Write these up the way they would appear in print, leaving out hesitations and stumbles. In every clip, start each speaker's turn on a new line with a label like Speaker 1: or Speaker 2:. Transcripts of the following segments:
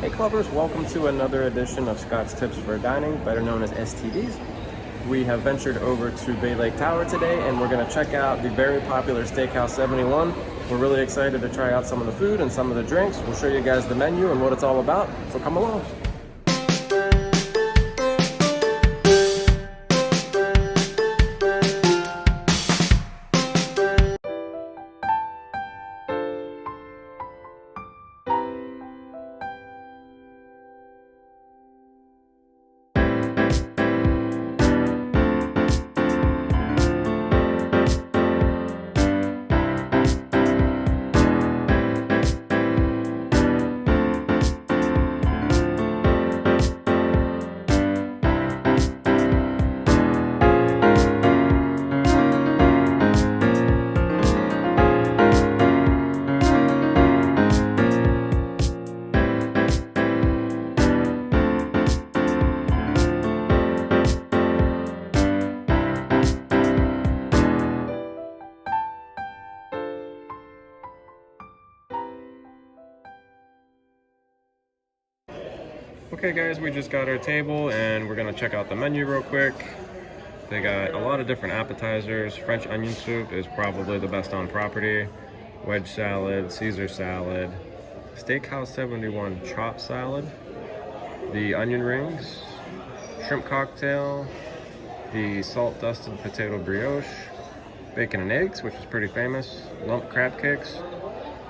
Speaker 1: Hey clubbers, welcome to another edition of Scott's Tips for Dining, better known as STDs. We have ventured over to Bay Lake Tower today and we're going to check out the very popular Steakhouse 71. We're really excited to try out some of the food and some of the drinks. We'll show you guys the menu and what it's all about, so come along. Okay guys, we just got our table and we're gonna check out the menu real quick. They got a lot of different appetizers. French onion soup is probably the best on property. Wedge salad, Caesar salad, Steakhouse 71 chop salad, the onion rings, shrimp cocktail, the salt dusted potato brioche, bacon and eggs, which is pretty famous, lump crab cakes,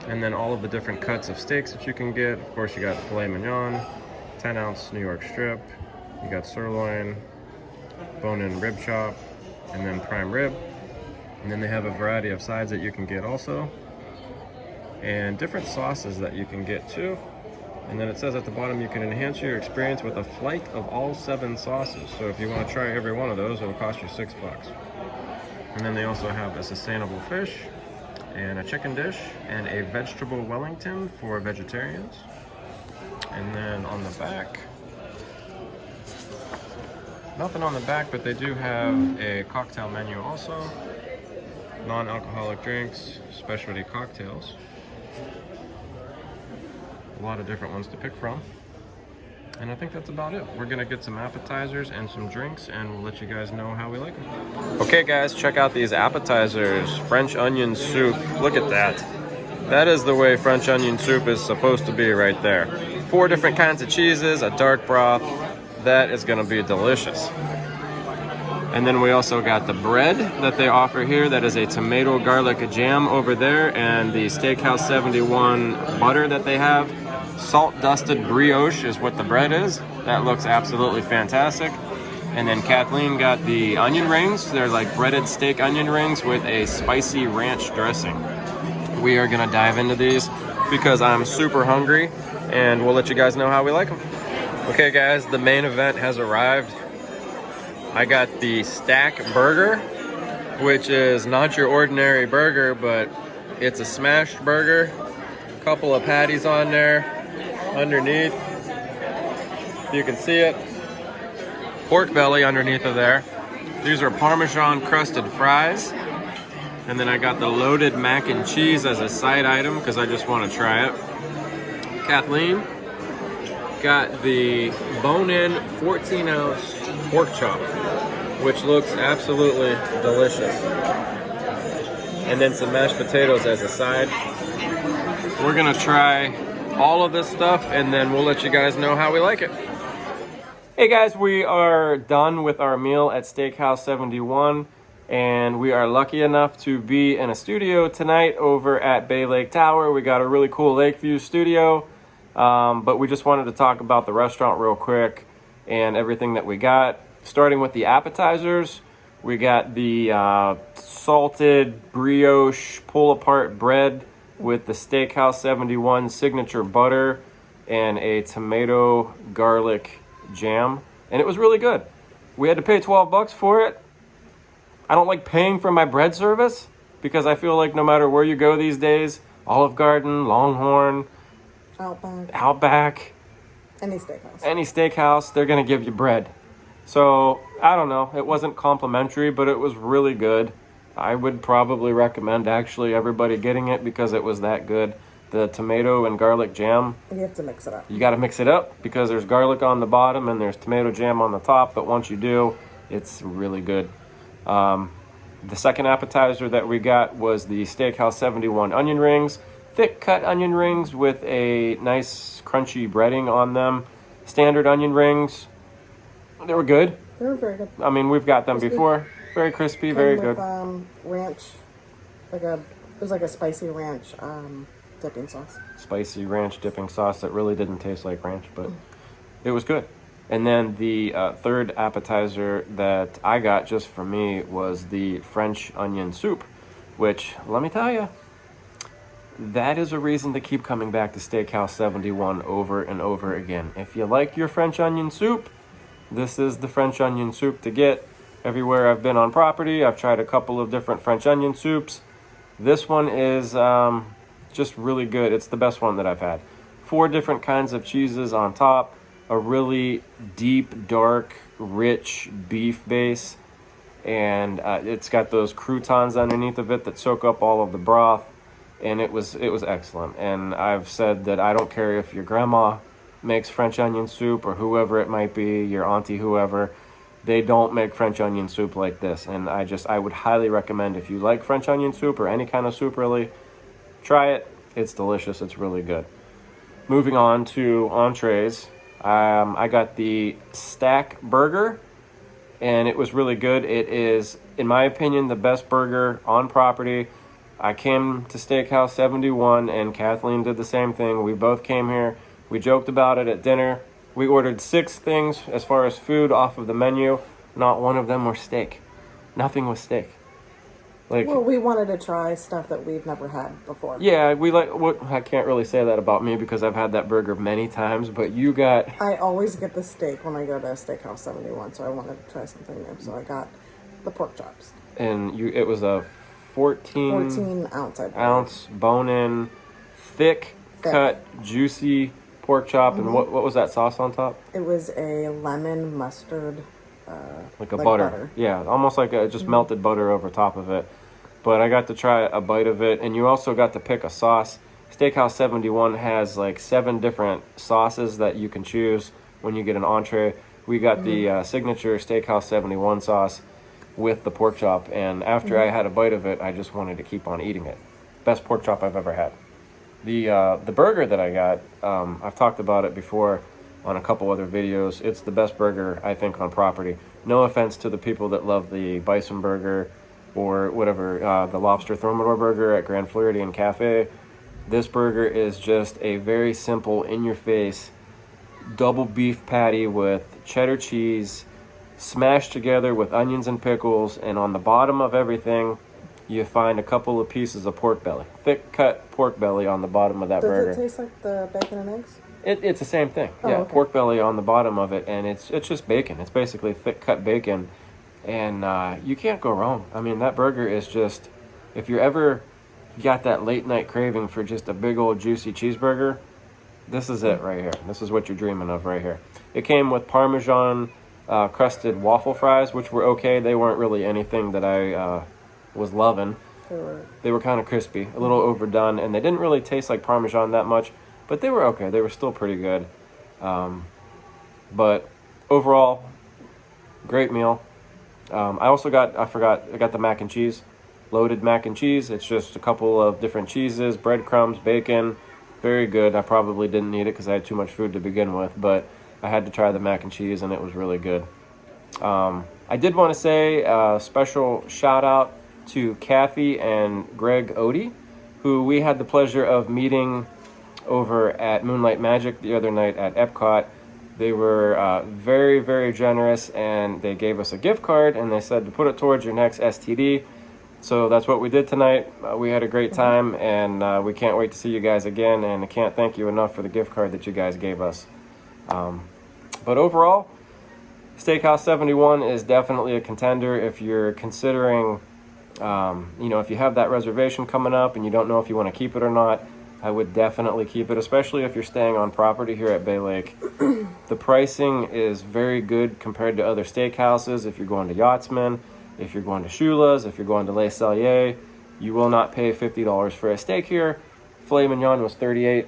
Speaker 1: and then all of the different cuts of steaks that you can get. Of course, you got filet mignon, 10-ounce New York strip, you got sirloin, bone-in rib chop, and then prime rib. And then they have a variety of sides that you can get also, and different sauces that you can get too. And then it says at the bottom you can enhance your experience with a flight of all 7 sauces. So if you want to try every one of those, it'll cost you $6. And then they also have a sustainable fish, and a chicken dish, and a vegetable Wellington for vegetarians. And then on the back, nothing on the back, but they do have a cocktail menu also. Non-alcoholic drinks, specialty cocktails. A lot of different ones to pick from. And I think that's about it. We're gonna get some appetizers and some drinks, and we'll let you guys know how we like them. Okay guys, check out these appetizers. French onion soup, look at that. That is the way French onion soup is supposed to be right there. 4 different kinds of cheeses, a dark broth. That is gonna be delicious. And then we also got the bread that they offer here. That is a tomato garlic jam over there, and the Steakhouse 71 butter that they have. Salt dusted brioche is what the bread is. That looks absolutely fantastic. And then Kathleen got the onion rings. They're like breaded steak onion rings with a spicy ranch dressing. We are gonna dive into these because I'm super hungry, and we'll let you guys know how we like them. Okay guys, the main event has arrived. I got the stack burger, which is not your ordinary burger, but it's a smashed burger. A couple of patties on there underneath. You can see it. Pork belly underneath of there. These are Parmesan crusted fries. And then I got the loaded mac and cheese as a side item because I just want to try it. Kathleen got the bone-in 14-ounce pork chop, which looks absolutely delicious. And then some mashed potatoes as a side. We're gonna try all of this stuff and then we'll let you guys know how we like it. Hey guys, we are done with our meal at Steakhouse 71. And we are lucky enough to be in a studio tonight over at Bay Lake Tower. We got a really cool lake view studio, but we just wanted to talk about the restaurant real quick and everything that we got. Starting with the appetizers, we got the salted brioche pull-apart bread with the Steakhouse 71 signature butter and a tomato garlic jam, and it was really good. We had to pay $12 for it. I don't like paying for my bread service because I feel like no matter where you go these days, Olive Garden, Longhorn, Outback, any steakhouse, they're gonna give you bread. So I don't know, it wasn't complimentary, but it was really good. I would probably recommend actually everybody getting it because it was that good. the tomato and garlic jam.
Speaker 2: You have to mix it up.
Speaker 1: You got to mix it up because there's garlic on the bottom and there's tomato jam on the top. But once you do, it's really good. The second appetizer that we got was the Steakhouse 71 onion rings. Thick cut onion rings with a nice crunchy breading on them. Standard onion rings. They were good.
Speaker 2: They were very good.
Speaker 1: I mean, we've got them before. Very crispy, very good.
Speaker 2: Ranch, it was like a spicy ranch dipping sauce.
Speaker 1: Spicy ranch dipping sauce that really didn't taste like ranch, but it was good. And then the third appetizer that I got just for me was the French onion soup, which, let me tell you, that is a reason to keep coming back to Steakhouse 71 over and over again. If you like your French onion soup, this is the French onion soup to get. Everywhere I've been on property, I've tried a couple of different French onion soups. This one is just really good. It's the best one that I've had. 4 different kinds of cheeses on top. A really deep, dark, rich beef base. And it's got those croutons underneath of it that soak up all of the broth. And it was excellent. And I've said that I don't care if your grandma makes French onion soup or whoever it might be, your auntie, whoever. They don't make French onion soup like this. And I would highly recommend, if you like French onion soup or any kind of soup really, try it. It's delicious. It's really good. Moving on to entrees. I got the stack burger, and it was really good. It is, in my opinion, the best burger on property. I came to Steakhouse 71, and Kathleen did the same thing. We both came here. We joked about it at dinner. We ordered 6 things as far as food off of the menu. Not one of them were steak. Nothing was steak.
Speaker 2: Well, we wanted to try stuff that we've never had before.
Speaker 1: Yeah, I can't really say that about me because I've had that burger many times, but you got...
Speaker 2: I always get the steak when I go to Steakhouse 71, so I wanted to try something new. So I got the pork chops.
Speaker 1: And it was a 14 ounce bone-in, thick cut, juicy pork chop. And what was that sauce on top?
Speaker 2: It was a lemon mustard...
Speaker 1: like butter. Yeah, almost like just melted butter over top of it. But I got to try a bite of it, and you also got to pick a sauce. Steakhouse 71 has like 7 different sauces that you can choose when you get an entree. We got the signature Steakhouse 71 sauce with the pork chop, and after I had a bite of it, I just wanted to keep on eating it. Best pork chop I've ever had. The burger that I got, I've talked about it before on a couple other videos. It's the best burger, I think, on property. No offense to the people that love the bison burger or whatever, the lobster thermidor burger at Grand Floridian Cafe. This burger is just a very simple, in-your-face, double beef patty with cheddar cheese, smashed together with onions and pickles, and on the bottom of everything, you find a couple of pieces of pork belly. Thick-cut pork belly on the bottom of that burger.
Speaker 2: Does it taste like the bacon and eggs?
Speaker 1: It's the same thing.
Speaker 2: Oh,
Speaker 1: yeah,
Speaker 2: okay.
Speaker 1: Pork belly on the bottom of it, and it's just bacon. It's basically thick-cut bacon, and you can't go wrong. I mean, that burger is just, if you're ever got that late-night craving for just a big old juicy cheeseburger, this is it right here. This is what you're dreaming of right here. It came with Parmesan crusted waffle fries, which were okay. They weren't really anything that I was loving. They were kind of crispy, a little overdone, and they didn't really taste like Parmesan that much. But they were okay. They were still pretty good. But overall, great meal. I got the mac and cheese. Loaded mac and cheese. It's just a couple of different cheeses, breadcrumbs, bacon. Very good. I probably didn't need it because I had too much food to begin with. But I had to try the mac and cheese, and it was really good. I did want to say a special shout out to Kathy and Greg Odie, who we had the pleasure of meeting over at Moonlight Magic the other night at Epcot. They were very, very generous, and they gave us a gift card, and they said to put it towards your next STD. So that's what we did tonight. We had a great time, and we can't wait to see you guys again, and I can't thank you enough for the gift card that you guys gave us. But overall, Steakhouse 71 is definitely a contender if you're considering, if you have that reservation coming up and you don't know if you want to keep it or not. I would definitely keep it, especially if you're staying on property here at Bay Lake. The pricing is very good compared to other steakhouses. If you're going to Yachtsman, if you're going to Shula's, if you're going to Le Cellier, you will not pay $50 for a steak here. filet mignon was $38,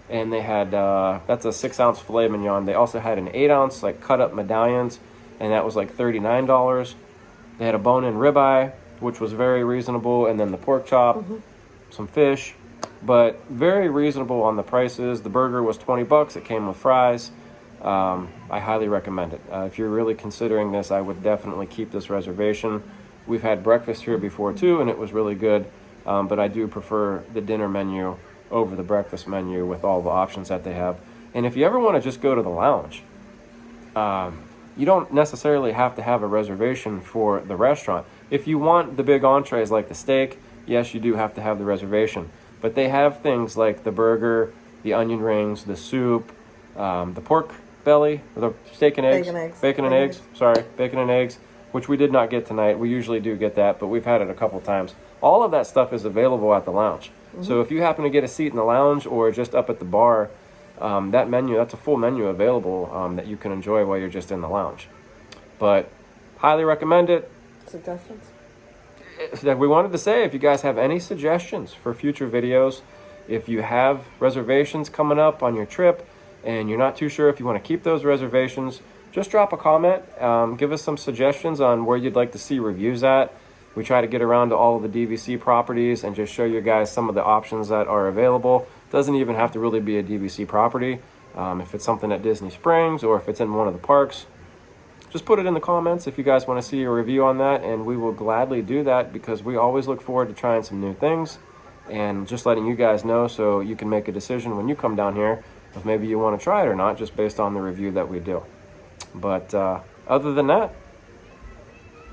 Speaker 1: and they had that's a 6-ounce filet mignon. They also had an 8-ounce like cut up medallions, and that was like $39. They had a bone-in ribeye, which was very reasonable, and then the pork chop, some fish, but very reasonable on the prices. The burger was $20. It came with fries. I highly recommend it. If you're really considering this, I would definitely keep this reservation. We've had breakfast here before too, and it was really good, but I do prefer the dinner menu over the breakfast menu with all the options that they have. And if you ever want to just go to the lounge, you don't necessarily have to have a reservation for the restaurant. If you want the big entrees like the steak, yes, you do have to have the reservation. But they have things like the burger, the onion rings, the soup, the pork belly, or the steak and eggs. Bacon and eggs. Sorry, bacon and eggs, which we did not get tonight. We usually do get that, but we've had it a couple times. All of that stuff is available at the lounge. So if you happen to get a seat in the lounge or just up at the bar, that menu, that's a full menu available that you can enjoy while you're just in the lounge. But highly recommend it.
Speaker 2: Suggestions?
Speaker 1: That we wanted to say, if you guys have any suggestions for future videos, if you have reservations coming up on your trip and you're not too sure if you want to keep those reservations, just drop a comment. Give us some suggestions on where you'd like to see reviews at. We try to get around to all of the DVC properties and just show you guys some of the options that are available. Doesn't even have to really be a DVC property. If it's something at Disney Springs or if it's in one of the parks, just put it in the comments if you guys want to see a review on that, and we will gladly do that because we always look forward to trying some new things and just letting you guys know so you can make a decision when you come down here if maybe you want to try it or not, just based on the review that we do. But other than that,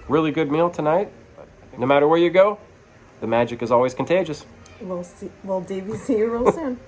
Speaker 1: really good meal tonight. No matter where you go, the magic is always contagious.
Speaker 2: We'll DVC you real soon.